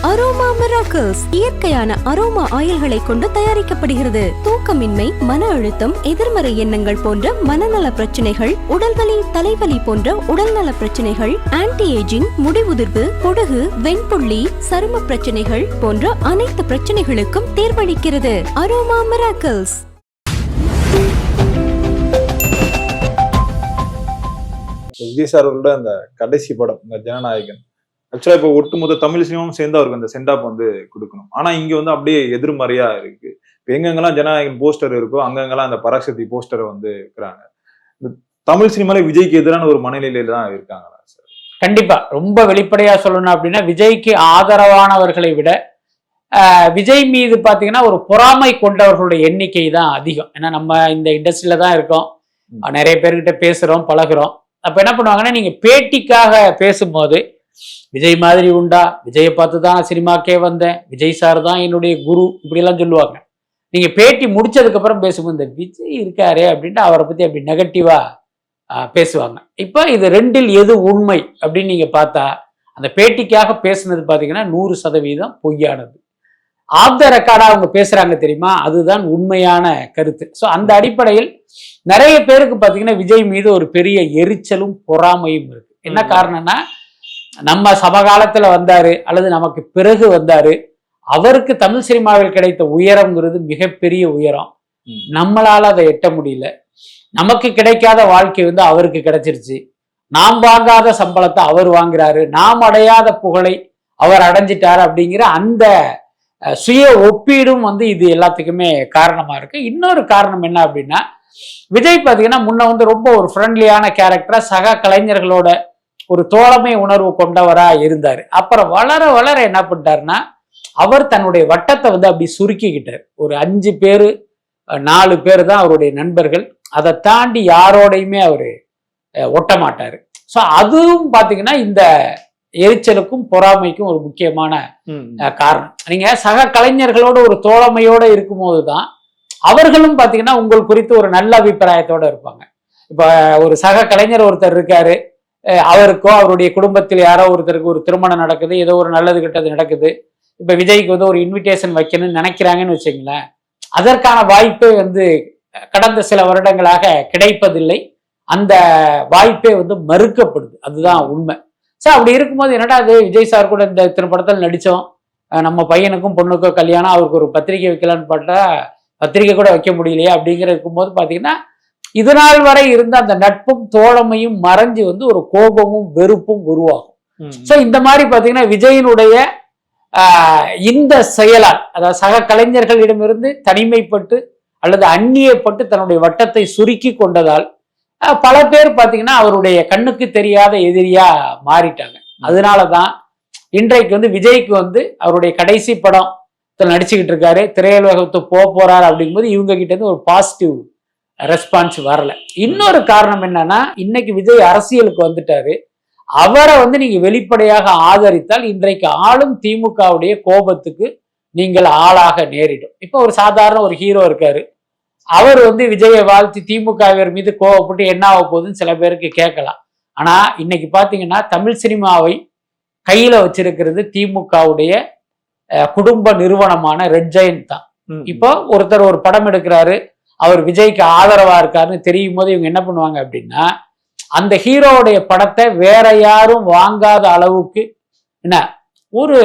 Aroma miracles இயற்கையான aroma ஆயில்களை கொண்டு தயாரிக்கப்படுகிறது. தூக்கமின்மை, மன அழுத்தம், எதிர்மறை எண்ணங்கள் போன்ற மனநல பிரச்சனைகள், உடல்வலி, தலைவலி போன்ற உடல்நல பிரச்சனைகள், ஆன்டி ஏஜிங், முடிவுதிர்வு, பொடுகு, வெண்புள்ளி, சரும பிரச்சனைகள் போன்ற அனைத்து பிரச்சனைகளுக்கும் தீர்வளிக்கிறது. Aroma miracles. விஜய் சார் அவர்களோட அந்த கடைசி படம் இந்த ஜனநாயகன் ஆக்சுவலா இப்போ ஒட்டுமொத்த தமிழ் சினிமாவும் சேர்ந்து அவருக்கு அந்த சென்டாப் வந்து கொடுக்கணும். ஆனா இங்க வந்து அப்படியே எதிர்மறையா இருக்கு. இப்போ எங்கெங்கெல்லாம் ஜனநாயகன் போஸ்டர் இருக்கோ அங்கெங்கெல்லாம் அந்த பராசக்தி போஸ்டரை வந்து இருக்கிறாங்க. இந்த தமிழ் சினிமால விஜய்க்கு எதிரான ஒரு மனநிலையில தான் இருக்காங்களா சார்? கண்டிப்பா. ரொம்ப வெளிப்படையா சொல்லணும் அப்படின்னா விஜய்க்கு ஆதரவானவர்களை விட விஜய் மீது பாத்தீங்கன்னா ஒரு பொறாமை கொண்டவர்களுடைய எண்ணிக்கை தான் அதிகம். ஏன்னா நம்ம இந்த இண்டஸ்ட்ரியில தான் இருக்கோம், நிறைய பேர்கிட்ட பேசுறோம், பழகுறோம். அப்ப என்ன பண்ணுவாங்கன்னா, நீங்க பேட்டிக்காக பேசும்போது விஜய் மாதிரி உண்டா, விஜயை பார்த்து தான் சினிமாக்கே வந்தேன், விஜய் சார் தான் என்னுடைய குரு, இப்படி எல்லாம் சொல்லுவாங்க. நீங்க பேட்டி முடிச்சதுக்கு அப்புறம் பேசும்போது இந்த விஜய் இருக்காரே அப்படின்ட்டு அவரை பத்தி அப்படி நெகட்டிவா பேசுவாங்க. இப்ப இது ரெண்டில் எது உண்மை அப்படின்னு நீங்க பார்த்தா, அந்த பேட்டிக்காக பேசுனது பாத்தீங்கன்னா 100% பொய்யானது. ஆஃப் த ரெக்கார்டா அவங்க பேசுறாங்க தெரியுமா, அதுதான் உண்மையான கருத்து. ஸோ அந்த அடிப்படையில் நிறைய பேருக்கு பாத்தீங்கன்னா விஜய் மீது ஒரு பெரிய எரிச்சலும் பொறாமையும் இருக்கு. என்ன காரணம்னா, நம்ம சமகாலத்துல வந்தாரு அல்லது நமக்கு பிறகு வந்தாரு, அவருக்கு தமிழ் சினிமாவில் கிடைத்த உயரம்ங்கிறது மிகப்பெரிய உயரம். நம்மளால அதை எட்ட முடியல. நமக்கு கிடைக்காத வாழ்க்கை வந்து அவருக்கு கிடைச்சிருச்சு. நாம் வாங்காத சம்பளத்தை அவர் வாங்குறாரு, நாம் அடையாத புகழை அவர் அடைஞ்சிட்டாரு அப்படிங்கிற அந்த சுய ஒப்பீடும் வந்து இது எல்லாத்துக்குமே காரணமா இருக்கு. இன்னொரு காரணம் என்ன அப்படின்னா, விஜய் பாத்தீங்கன்னா முன்ன வந்து ரொம்ப ஒரு ஃப்ரெண்ட்லியான கேரக்டரா சக கலைஞர்களோட ஒரு தோழமை உணர்வு கொண்டவரா இருந்தாரு. அப்புறம் வளர வளர என்ன பண்ணிட்டாருன்னா, அவர் தன்னுடைய வட்டத்தை வந்து அப்படி சுருக்கிக்கிட்டார். ஒரு 5 பேரு 4 பேர் தான் அவருடைய நண்பர்கள். அதை தாண்டி யாரோடையுமே அவரு ஒட்ட மாட்டாரு. ஸோ அதுவும் பாத்தீங்கன்னா இந்த எரிச்சலுக்கும் பொறாமைக்கும் ஒரு முக்கியமான காரணம். நீங்க சக கலைஞர்களோட ஒரு தோழமையோட இருக்கும்போது தான் அவர்களும் பாத்தீங்கன்னா உங்கள் குறித்து ஒரு நல்ல அபிப்பிராயத்தோட இருப்பாங்க. இப்ப ஒரு சக கலைஞர் ஒருத்தர் இருக்காரு, அவருக்கோ அவருடைய குடும்பத்தில் யாரோ ஒருத்தருக்கு ஒரு திருமணம் நடக்குது, ஏதோ ஒரு நல்லது கெட்டது நடக்குது, இப்ப விஜய்க்கு வந்து ஒரு இன்விடேஷன் வைக்கணும்னு நினைக்கிறாங்கன்னு வச்சுங்களேன், அதற்கான வாய்ப்பே வந்து கடந்த சில வருடங்களாக கிடைப்பதில்லை. அந்த வாய்ப்பே வந்து மறுக்கப்படுது. அதுதான் உண்மை. சார் அப்படி இருக்கும்போது என்னடா அது, விஜய் சார் கூட இந்த திரைப்படத்தில் நடித்தோம், நம்ம பையனுக்கும் பொண்ணுக்கும் கல்யாணம், அவருக்கு ஒரு பத்திரிகை வைக்கலான்னு பார்த்தா பத்திரிகை கூட வைக்க முடியலையே அப்படிங்கிற இருக்கும்போது பார்த்தீங்கன்னா, இது நாள் வரை இருந்த அந்த நட்பும் தோழமையும் மறைஞ்சு வந்து ஒரு கோபமும் வெறுப்பும் உருவாகும். ஸோ இந்த மாதிரி பார்த்தீங்கன்னா விஜயினுடைய இந்த செயலால், அதாவது சக கலைஞர்களிடமிருந்து தனிமைப்பட்டு அல்லது அந்நியப்பட்டு தன்னுடைய வட்டத்தை சுருக்கி கொண்டதால் பல பேர் பார்த்தீங்கன்னா அவருடைய கண்ணுக்கு தெரியாத எதிரியா மாறிட்டாங்க. அதனாலதான் இன்றைக்கு வந்து விஜய்க்கு வந்து அவருடைய கடைசி படம் நடிச்சுக்கிட்டு இருக்காரு, திரையுலகத்து போறாரு அப்படிங்கும்போது இவங்க கிட்ட இருந்து ஒரு பாசிட்டிவ் ரெஸ்பான்ஸ் வரல. இன்னொரு காரணம் என்னன்னா, இன்னைக்கு விஜய் அரசியலுக்கு வந்துட்டாரு. அவரை வந்து நீங்க வெளிப்படையாக ஆதரித்தால் இன்றைக்கு ஆளும் திமுகவுடைய கோபத்துக்கு நீங்கள் ஆளாக நேரிடும். இப்போ ஒரு சாதாரண ஒரு ஹீரோ இருக்காரு, அவர் வந்து விஜயை வாழ்த்தி திமுகவினர் மீது கோவப்பட்டு என்ன ஆக போகுதுன்னு சில பேருக்கு கேட்கலாம். ஆனா இன்னைக்கு பாத்தீங்கன்னா தமிழ் சினிமாவை கையில வச்சிருக்கிறது திமுகவுடைய குடும்ப நிறுவனமான ரெட் ஜெயண்ட் தான். இப்போ ஒருத்தர் ஒரு படம் எடுக்கிறாரு, அவர் விஜய்க்கு ஆதரவா இருக்காருன்னு தெரியும் போது இவங்க என்ன பண்ணுவாங்க அப்படின்னா, அந்த ஹீரோவுடைய படத்தை வேற யாரும் வாங்காத அளவுக்கு என்ன ஒரு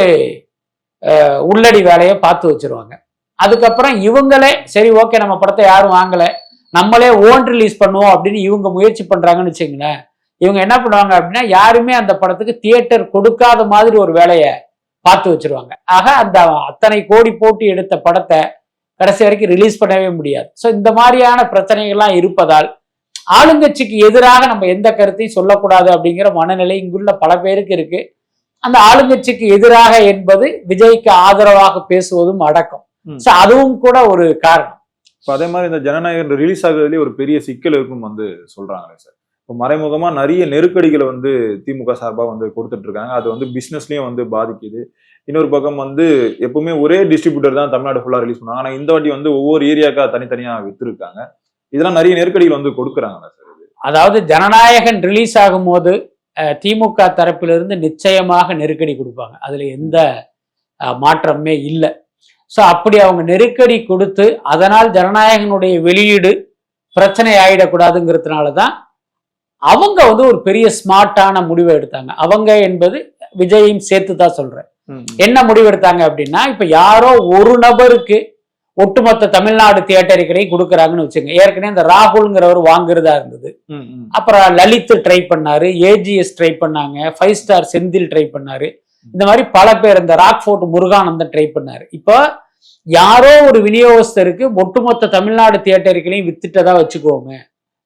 உள்ளடி வேலையை பார்த்து வச்சிருவாங்க. அதுக்கப்புறம் இவங்களே சரி ஓகே நம்ம படத்தை யாரும் வாங்கல, நம்மளே ஓன் ரிலீஸ் பண்ணுவோம் அப்படின்னு இவங்க முயற்சி பண்றாங்கன்னு வச்சுங்களேன். இவங்க என்ன பண்ணுவாங்க அப்படின்னா, யாருமே அந்த படத்துக்கு தியேட்டர் கொடுக்காத மாதிரி ஒரு வேலையை பார்த்து வச்சிருவாங்க. ஆக அந்த அத்தனை கோடி போட்டு எடுத்த படத்தை கடைசி வரைக்கும் ரிலீஸ் பண்ணவே முடியாது. ஸோ இந்த மாதிரியான பிரச்சனைகள்லாம் இருப்பதால் ஆளுங்கட்சிக்கு எதிராக நம்ம எந்த கருத்தையும் சொல்லக்கூடாது அப்படிங்கிற மனநிலை இங்குள்ள பல பேருக்கு இருக்கு. அந்த ஆளுங்கட்சிக்கு எதிராக என்பது விஜய்க்கு ஆதரவாக பேசுவதும் அடக்கம். ஸோ அதுவும் கூட ஒரு காரணம். இப்போ அதே மாதிரி இந்த ஜனநாயகன் ரிலீஸ் ஆகுறதுலேயே ஒரு பெரிய சிக்கல் இருக்கும் வந்து சொல்றாங்களே சார். இப்போ மறைமுகமா நிறைய நெருக்கடிகளை வந்து திமுக சார்பாக வந்து கொடுத்துட்டு இருக்காங்க. அது வந்து பிசினஸ்லயும் வந்து பாதிக்குது. இன்னொரு பக்கம் வந்து எப்பவுமே ஒரே டிஸ்ட்ரிபியூட்டர் தான் தமிழ்நாடு ஃபுல்லா ரிலீஸ் பண்ணுவாங்க. ஆனா இந்த வாட்டி வந்து ஒவ்வொரு ஏரியாக்கா தனித்தனியா வித்துருக்காங்க. இதெல்லாம் நிறைய நெருக்கடிகள் வந்து கொடுக்குறாங்க சார். அதாவது ஜனநாயகன் ரிலீஸ் ஆகும் போது திமுக தரப்பிலிருந்து நிச்சயமாக நெருக்கடி கொடுப்பாங்க, அதுல எந்த மாற்றமே இல்லை. ஸோ அப்படி அவங்க நெருக்கடி கொடுத்து அதனால் ஜனநாயகனுடைய வெளியீடு பிரச்சனை ஆயிடக்கூடாதுங்கிறதுனால தான் அவங்க ஒரு பெரிய ஸ்மார்ட்டான முடிவை எடுத்தாங்க. அவங்க என்பது விஜயும் சேர்த்து தான் சொல்றேன். என்ன முடிவு எடுத்தாங்க அப்படின்னா, இப்ப யாரோ ஒரு நபருக்கு ஒட்டுமொத்த தமிழ்நாடு தியேட்டருக்களையும் கொடுக்குறாங்கன்னு வச்சுங்க. ஏற்கனவே இந்த ராகுல்ங்கிறவர் வாங்குறதா இருந்தது. அப்புறம் லலித் ட்ரை பண்ணாரு, ஏஜிஎஸ் ட்ரை பண்ணாங்க, 5 ஸ்டார் செந்தில் ட்ரை பண்ணாரு. இந்த மாதிரி பல பேர், இந்த ராக்ஃபோர்ட் முருகானந்தன் ட்ரை பண்ணாரு. இப்போ யாரோ ஒரு விநியோகஸ்தருக்கு ஒட்டுமொத்த தமிழ்நாடு தியேட்டருக்களையும் வித்துட்டதா வச்சுக்கோங்க.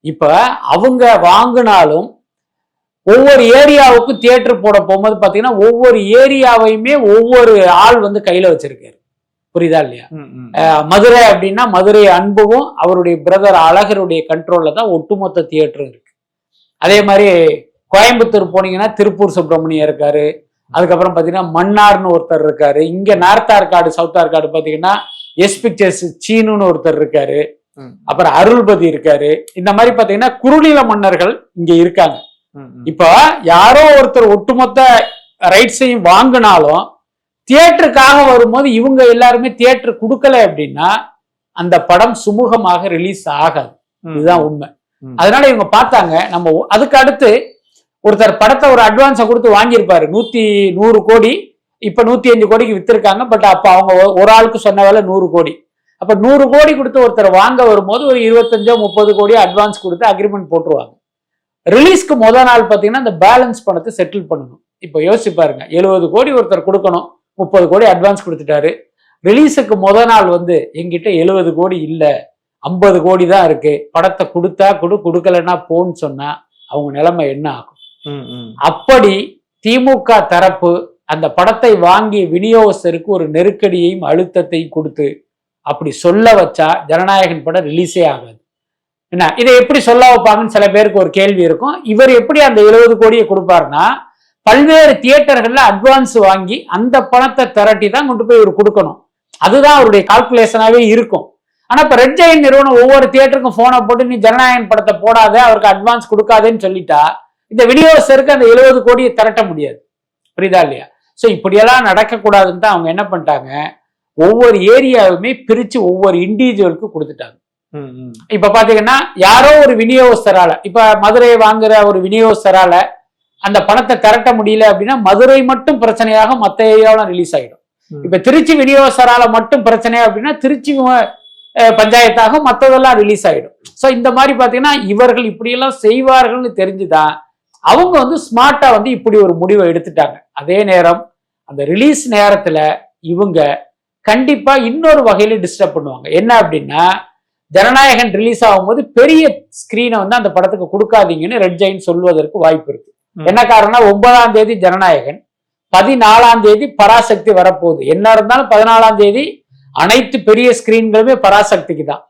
இப்ப அவங்க வாங்கினாலும் ஒவ்வொரு ஏரியாவுக்கும் தியேட்டர் போட போகும்போது பாத்தீங்கன்னா ஒவ்வொரு ஏரியாவையுமே ஒவ்வொரு ஆள் கையில வச்சிருக்காரு. புரியுதா இல்லையா? மதுரை அப்படின்னா மதுரை அன்பும் அவருடைய பிரதர் அழகருடைய கண்ட்ரோல்ல தான் ஒட்டுமொத்த தியேட்டரும் இருக்கு. அதே மாதிரி கோயம்புத்தூர் போனீங்கன்னா திருப்பூர் சுப்பிரமணியம் இருக்காரு. அதுக்கப்புறம் பாத்தீங்கன்னா மன்னார்னு ஒருத்தர் இருக்காரு. இங்க நார்த் ஆர்காடு சவுத் ஆர்காடு பாத்தீங்கன்னா எஸ் பிக்சர்ஸ் சீனுன்னு ஒருத்தர் இருக்காரு. அப்புறம் அருள்பதி இருக்காரு. இந்த மாதிரி பாத்தீங்கன்னா குறுநில மன்னர்கள் இங்க இருக்காங்க. இப்ப யாரோ ஒருத்தர் ஒட்டுமொத்த ரைட்ஸையும் வாங்கினாலும் தியேட்டருக்காக வரும்போது இவங்க எல்லாருமே தியேட்டர் கொடுக்கல அப்படின்னா அந்த படம் சுமூகமாக ரிலீஸ் ஆகாது. இதுதான் உண்மை. அதனால இவங்க பார்த்தாங்க, நம்ம அதுக்கு அடுத்து ஒருத்தர் படத்தை ஒரு அட்வான்ஸை கொடுத்து வாங்கியிருப்பாரு 100 கோடி. இப்ப 105 கோடிக்கு வித்திருக்காங்க. பட் அப்ப அவங்க ஒரு ஆளுக்கு சொன்ன வேலை 100 கோடி. அப்ப 100 கோடி கொடுத்து ஒருத்தர் வாங்க வரும்போது ஒரு 25-30 கோடி அட்வான்ஸ் கொடுத்து அக்ரிமெண்ட் போட்டுருவாங்க. ரிலீஸ்க்கு நாள் பாத்தீங்கன்னா அந்த பேலன்ஸ் பணத்தை செட்டில் பண்ணணும். இப்ப யோசிச்சு பாருங்க, 70 கோடி ஒருத்தர் கொடுக்கணும், 30 கோடி அட்வான்ஸ் கொடுத்துட்டாரு. ரிலீஸுக்கு நாள் எங்கிட்ட 70 கோடி இல்ல, 50 கோடி தான் இருக்கு, படத்தை கொடுத்தா கொடுக்கலன்னா போன்னு சொன்னா அவங்க நிலைமை என்ன ஆகும்? அப்படி திமுக தரப்பு அந்த படத்தை வாங்கிய விநியோகஸ்தருக்கு ஒரு நெருக்கடியையும் அழுத்தத்தையும் கொடுத்து அப்படி சொல்ல வச்சா ஜனநாயகன் படம் ரிலீஸே ஆகாது. என்ன இதை எப்படி சொல்ல வைப்பாங்கன்னு சில பேருக்கு ஒரு கேள்வி இருக்கும். இவர் எப்படி அந்த 70 கோடியை கொடுப்பாருன்னா பல்வேறு தியேட்டர்கள்ல அட்வான்ஸ் வாங்கி அந்த பணத்தை திரட்டி தான் கொண்டு போய் இவர் கொடுக்கணும். அதுதான் அவருடைய கால்குலேஷனாவே இருக்கும். ஆனா இப்ப ரெட் ஜெயண்ட் நிறுவனம் ஒவ்வொரு தியேட்டருக்கும் போனை போட்டு நீ ஜனநாயகன் படத்தை போடாத, அவருக்கு அட்வான்ஸ் கொடுக்காதேன்னு சொல்லிட்டா இந்த விநியோகஸ்தருக்கு அந்த 70 கோடியை திரட்ட முடியாது. புரியுதா இல்லையா? சோ இப்படியெல்லாம் நடக்கக்கூடாதுன்னு தான் அவங்க என்ன பண்ணிட்டாங்க, ஒவ்வொரு ஏரியாவுமே பிரிச்சு ஒவ்வொரு இண்டிவிஜுவலுக்கு கொடுத்துட்டாங்க. இப்ப பாத்தீங்கன்னா யாரோ ஒரு விநியோகஸ்தரால, இப்ப மதுரையை வாங்குற ஒரு விநியோகஸ்தரால அந்த பணத்தை திரட்ட முடியல அப்படின்னா மதுரை மட்டும் பிரச்சனையாக மற்ற ஏரியாவிலும் ரிலீஸ் ஆகிடும். இப்ப திருச்சி விநியோகஸ்தரால மட்டும் பிரச்சனை அப்படின்னா திருச்சி பஞ்சாயத்தாக மற்றதெல்லாம் ரிலீஸ் ஆகிடும். ஸோ இந்த மாதிரி பாத்தீங்கன்னா இவர்கள் இப்படியெல்லாம் செய்வார்கள்னு தெரிஞ்சுதான் அவங்க ஸ்மார்ட்டா இப்படி ஒரு முடிவை எடுத்துட்டாங்க. அதே நேரம் அந்த ரிலீஸ் நேரத்துல இவங்க கண்டிப்பா இன்னொரு வகையில டிஸ்டர்ப் பண்ணுவாங்க. என்ன அப்படின்னா, ஜனநாயகன் ரிலீஸ் ஆகும்போது பெரிய ஸ்கிரீனை அந்த படத்துக்கு கொடுக்காதீங்கன்னு ரெட் ஜெயண்ட் சொல்வதற்கு வாய்ப்பு இருக்கு. என்ன காரணம்னா 9ஆம் தேதி ஜனநாயகன், 14ஆம் தேதி பராசக்தி வரப்போகுது. என்ன இருந்தாலும் 14ஆம் தேதி அனைத்து பெரிய ஸ்கிரீன்களுமே பராசக்திக்கு தான்.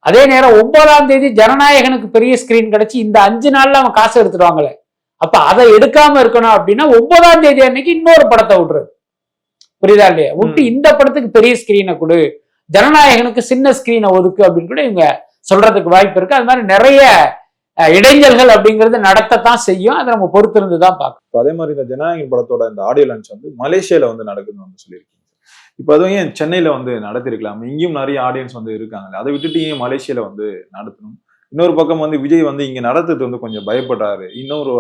அதே நேரம் 9ஆம் தேதி ஜனநாயகனுக்கு பெரிய ஸ்கிரீன் கிடைச்சி இந்த 5 நாள்ல அவன் காசு எடுத்துடுவாங்களே, அப்ப அதை எடுக்காம இருக்கணும் அப்படின்னா 9ஆம் தேதி அன்னைக்கு இன்னொரு படத்தை விடுறது. புரியுதா இல்லையா? விட்டு இந்த படத்துக்கு பெரிய ஸ்கிரீனை கொடு, ஜனநாயகனுக்கு சின்ன ஸ்கிரீனை ஒதுக்கு அப்படின்னு கூட இவங்க சொல்றதுக்கு வாய்ப்பு இருக்கு. அது மாதிரி நிறைய இடைஞ்சல்கள் அப்படிங்கிறது நடத்தத்தான் செய்யும். அதை நம்ம பொறுத்திருந்து தான் பார்க்கணும். அதே மாதிரி இந்த ஜனநாயகன் படத்தோட இந்த ஆடியோ லான்ச் மலேசியால நடக்குதுன்னு சொல்லியிருக்கீங்க. இப்ப அதுவும் ஏன் சென்னையில நடத்திருக்கலாம்? இங்கேயும் நிறைய ஆடியன்ஸ் இருக்காங்க, அதை விட்டுட்டு ஏன் மலேசியால நடத்தணும்? இன்னொரு பக்கம் விஜய் இங்க நடத்துறது கொஞ்சம் பயப்படுறாரு. இன்னொரு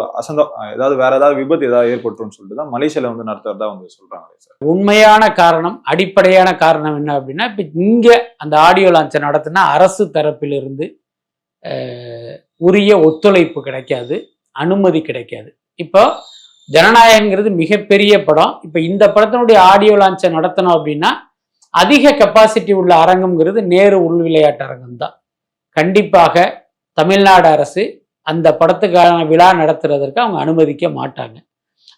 ஏதாவது வேற ஏதாவது விபத்து ஏதாவது ஏற்பட்டுருன்னு சொல்லிட்டு தான் மலேசியால நடத்துறதா சொல்றாங்க சார். உண்மையான காரணம், அடிப்படையான காரணம் என்ன அப்படின்னா, இப்ப இங்க அந்த ஆடியோ லான்ச்சை நடத்தினா அரசு தரப்பிலிருந்து உரிய ஒத்துழைப்பு கிடைக்காது, அனுமதி கிடைக்காது. இப்போ ஜனநாயகங்கிறது மிகப்பெரிய படம். இப்ப இந்த படத்தினுடைய ஆடியோ லான்ச்சை நடத்தணும் அப்படின்னா அதிக கெப்பாசிட்டி உள்ள அரங்கம்ங்கிறது நேரு உள் விளையாட்டு அரங்கம் தான். கண்டிப்பாக தமிழ்நாடு அரசு அந்த படத்துக்கான விழா நடத்துறதற்கு அவங்க அனுமதிக்க மாட்டாங்க.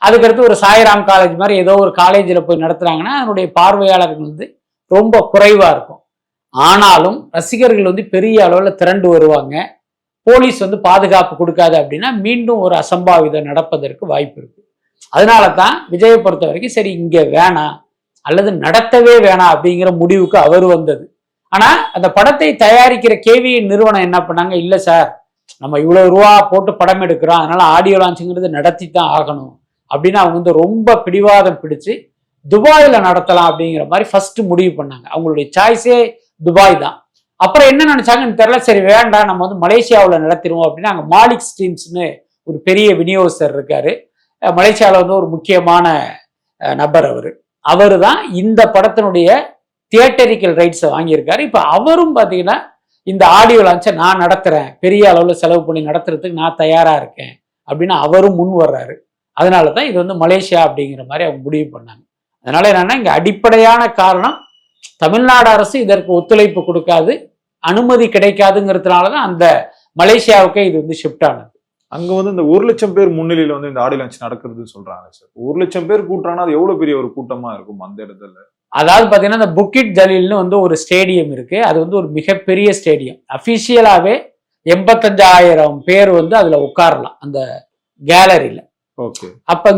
அதுக்கடுத்து ஒரு சாய்ராம் காலேஜ் மாதிரி ஏதோ ஒரு காலேஜில் போய் நடத்துறாங்கன்னா அதனுடைய பார்வையாளர்கள் ரொம்ப குறைவா இருக்கும். ஆனாலும் ரசிகர்கள் பெரிய அளவில் திரண்டு வருவாங்க. போலீஸ் பாதுகாப்பு கொடுக்காது அப்படின்னா மீண்டும் ஒரு அசம்பாவிதம் நடப்பதற்கு வாய்ப்பு இருக்கு. அதனால தான் விஜயை பொறுத்த வரைக்கும் சரி இங்க வேணாம் அல்லது நடத்தவே வேணாம் அப்படிங்கிற முடிவுக்கு அவர் வந்தது. ஆனா அந்த படத்தை தயாரிக்கிற கேவிஎன் நிறுவனம் என்ன பண்ணாங்க, இல்ல சார் நம்ம இவ்வளவு ரூபா போட்டு படம் எடுக்கிறோம், அதனால ஆடியோ லான்ச்சுங்கிறது நடத்தி தான் ஆகணும் அப்படின்னு அவங்க ரொம்ப பிடிவாதம் பிடிச்சு துபாயில நடத்தலாம் அப்படிங்கிற மாதிரி ஃபர்ஸ்ட் முடிவு பண்ணாங்க. அவங்களுடைய சாய்ஸே துபாய் தான். அப்புறம் என்ன நினைச்சாங்கன்னு தெரியல, சரி வேண்டாம் நம்ம வந்து மலேசியாவில் நடத்திடுவோம் அப்படின்னு அங்கே மாலிக் ஸ்ட்ரீம்ஸ்னு ஒரு பெரிய விநியோகஸ்தர் இருக்காரு. மலேசியாவில் வந்து ஒரு முக்கியமான நபர். அவரு தான் இந்த படத்தினுடைய தியேட்டரிக்கல் ரைட்ஸை வாங்கியிருக்காரு. இப்போ அவரும் பார்த்தீங்கன்னா இந்த ஆடியோ லான்ச்சை நான் நடத்துறேன், பெரிய அளவில் செலவு பண்ணி நடத்துறதுக்கு நான் தயாரா இருக்கேன் அப்படின்னு அவரும் முன் வர்றாரு. அதனால தான் இது வந்து மலேசியா அப்படிங்கிற மாதிரி அவங்க முடிவு பண்ணாங்க. அதனால என்னன்னா இங்க அடிப்படையான காரணம் தமிழ்நாடு அரசு இதற்கு ஒத்துழைப்பு கொடுக்காது, அனுமதி கிடைக்காதுங்கிறதுனால தான் அந்த மலேசியாவுக்கே இது வந்து ஷிஃப்ட் ஆனது. அங்க வந்து இந்த 1 லட்சம் பேர் முன்னிலையில வந்து இந்த ஆடியோ லான்ச் நடக்குதுன்னு சொல்றாங்க சார். 1 லட்சம் பேர் கூட்டுறாங்கன்னா அது எவ்வளவு பெரிய ஒரு கூட்டமா இருக்கும் அந்த இடத்துல? அதாவது பாத்தீங்கன்னா இந்த புக்கிட் ஜலீல்னு வந்து ஒரு ஸ்டேடியம் இருக்கு. அது வந்து ஒரு மிகப்பெரிய ஸ்டேடியம். அபிஷியலாவே 85,000 பேர் வந்து அதுல உட்காரலாம் அந்த கேலரியில. ஓகே. அப்ப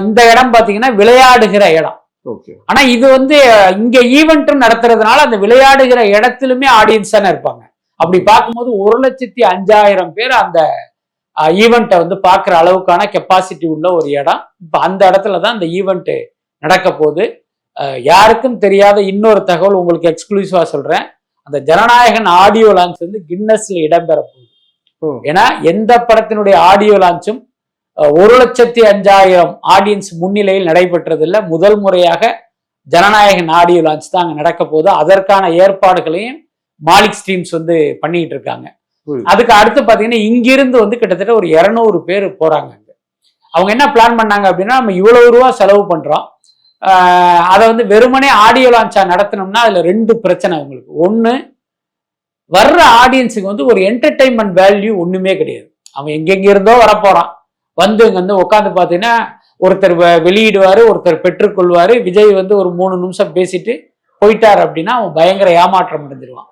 இந்த இடம் பாத்தீங்கன்னா விளையாடுகிற இடம். ஓகே. ஆனா இது வந்து இங்க ஈவென்ட்டும் நடத்துறதுனால அந்த விளையாடுகிற இடத்திலுமே ஆடியன்ஸ் தானே இருப்பாங்க. அப்படி பார்க்கும்போது 1,05,000 பேர் அந்த ஈவெண்ட்டை வந்து பார்க்குற அளவுக்கான கெப்பாசிட்டி உள்ள ஒரு இடம். இப்போ அந்த இடத்துல தான் இந்த ஈவெண்ட் நடக்க போகுது. யாருக்கும் தெரியாத இன்னொரு தகவல் உங்களுக்கு எக்ஸ்க்ளூசிவா சொல்றேன். அந்த ஜனநாயகன் ஆடியோ லான்ச் வந்து கின்னஸ்ல இடம்பெற போகுது. ஏன்னா எந்த படத்தினுடைய ஆடியோ லான்ச்சும் 1,05,000 ஆடியன்ஸ் முன்னிலையில் நடைபெற்றதில்லை. முதல் முறையாக ஜனநாயகன் ஆடியோ லான்ச் தான் அங்க நடக்க போகுது. அதற்கான ஏற்பாடுகளையும் மாலிக் ஸ்ட்ரீம்ஸ் வந்து பண்ணிட்டு இருக்காங்க. அதுக்கு அடுத்து பாத்தீங்கன்னா இங்கிருந்து வந்து கிட்டத்தட்ட ஒரு 200 பேர் போறாங்க. அவங்க என்ன பிளான் பண்ணாங்க அப்படின்னா, நம்ம இவ்வளவு ரூபா செலவு பண்றோம், அதை வந்து வெறுமனே ஆடியோ லான்ச்சா நடத்தினோம்னா அதுல 2 பிரச்சனை உங்களுக்கு. ஒண்ணு, வர்ற ஆடியன்ஸுக்கு வந்து ஒரு என்டர்டைன்மெண்ட் வேல்யூ ஒண்ணுமே கிடையாது. அவன் எங்கெங்க இருந்தோ வரப்போறான், வந்து இங்க வந்து உட்காந்து பாத்தீங்கன்னா ஒருத்தர் வெளியிடுவாரு, ஒருத்தர் பெற்றுக்கொள்வாரு. விஜய் வந்து ஒரு 3 நிமிஷம் பேசிட்டு போயிட்டார் அப்படின்னா அவன் பயங்கர ஏமாற்றம் அடைஞ்சிருவான்.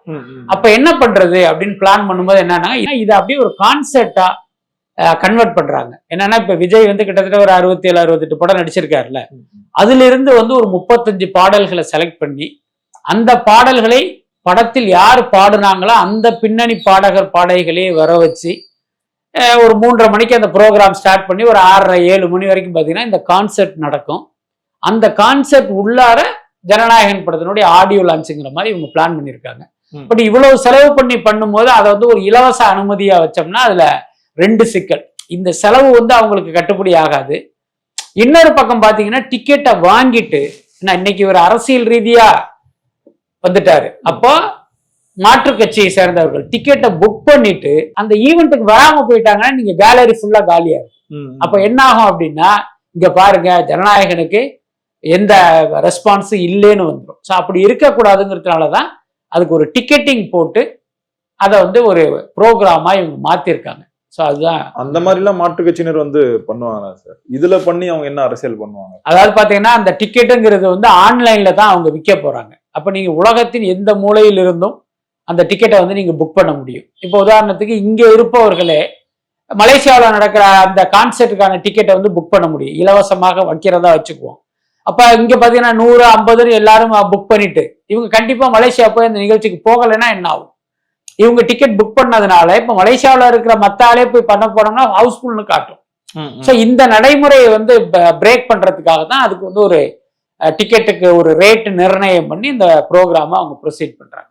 அப்ப என்ன பண்றது அப்படின்னு பிளான் பண்ணும்போது என்னன்னா, இதை அப்படியே ஒரு கான்செப்டா கன்வெர்ட் பண்றாங்க. என்னன்னா இப்ப விஜய் வந்து கிட்டத்தட்ட ஒரு 67-68 படம் நடிச்சிருக்காருல்ல, அதுல இருந்து வந்து ஒரு 35 பாடல்களை செலக்ட் பண்ணி அந்த பாடல்களை படத்தில் யார் பாடுனாங்களோ அந்த பின்னணி பாடகர் பாடகிகளே வர வச்சு ஒரு 3:30 மணிக்கு அந்த ப்ரோக்ராம் ஸ்டார்ட் பண்ணி ஒரு 6:30-7 மணி வரைக்கும் பாத்தீங்கன்னா இந்த கான்செர்ட் நடக்கும். அந்த கான்செர்ட் உள்ளார ஜனநாயகன் படத்தினுடைய ஆடியோ லான்ச்சுங்கிற மாதிரி இவங்க பிளான் பண்ணியிருக்காங்க. பட் இவ்வளவு செலவு பண்ணி பண்ணும்போது அதை வந்து ஒரு இலவச அனுமதியா வச்சோம்னா அதுல 2 சிக்கல். இந்த செலவு வந்து அவங்களுக்கு கட்டுப்படி ஆகாது. இன்னொரு பக்கம் பாத்தீங்கன்னா டிக்கெட்டை வாங்கிட்டு இன்னைக்கு ஒரு அரசியல் ரீதியா வந்துட்டாரு, அப்போ மாற்று கட்சியை சேர்ந்தவர்கள் டிக்கெட்டை புக் பண்ணிட்டு அந்த ஈவெண்ட்டுக்கு வராம போயிட்டாங்கன்னா நீங்க கேலரி ஃபுல்லா காலியா இருக்கும். அப்ப என்ன ஆகும் அப்படின்னா, இங்க பாருங்க ஜனநாயகனுக்கு எந்த ரெஸ்பான்ஸும் இல்லைன்னு வந்துடும். ஸோ அப்படி இருக்கக்கூடாதுங்கிறதுனாலதான் அதுக்கு ஒரு டிக்கெட்டிங் போட்டு அதை வந்து ஒரு ப்ரோக்ராமா இவங்க மாத்திருக்காங்க. ஸோ அதுதான் அந்த மாதிரி எல்லாம் மாற்று கட்சியினர் வந்து பண்ணுவாங்க சார். இதுல பண்ணி அவங்க என்ன அரசியல் பண்ணுவாங்க? அதாவது பாத்தீங்கன்னா அந்த டிக்கெட்டுங்கிறது வந்து ஆன்லைன்ல தான் அவங்க விற்க போறாங்க. அப்ப நீங்க உலகத்தின் எந்த மூலையில் இருந்தும் அந்த டிக்கெட்டை வந்து நீங்க புக் பண்ண முடியும். இப்போ உதாரணத்துக்கு இங்க இருப்பவர்களே மலேசியாவில் நடக்கிற அந்த கான்செர்ட்டுக்கான டிக்கெட்டை வந்து புக் பண்ண முடியும், இலவசமாக வைக்கிறதா வச்சுக்குவோம். அப்ப இங்க பாத்தீங்கன்னா 100-50 எல்லாரும் புக் பண்ணிட்டு இவங்க கண்டிப்பா மலேசியா போய் அந்த நிகழ்ச்சிக்கு போகலைன்னா என்ன ஆகும்? இவங்க டிக்கெட் புக் பண்ணதுனால இப்ப மலேசியாவில் இருக்கிற மத்த ஆளே போய் பண்ண போனோம்னா ஹவுஸ்ஃபுல்னு காட்டும். ஸோ இந்த நடைமுறையை வந்து பிரேக் பண்றதுக்காக தான் அதுக்கு வந்து ஒரு டிக்கெட்டுக்கு ஒரு ரேட் நிர்ணயம் பண்ணி இந்த ப்ரோக்ராமை அவங்க ப்ரொசீட் பண்றாங்க.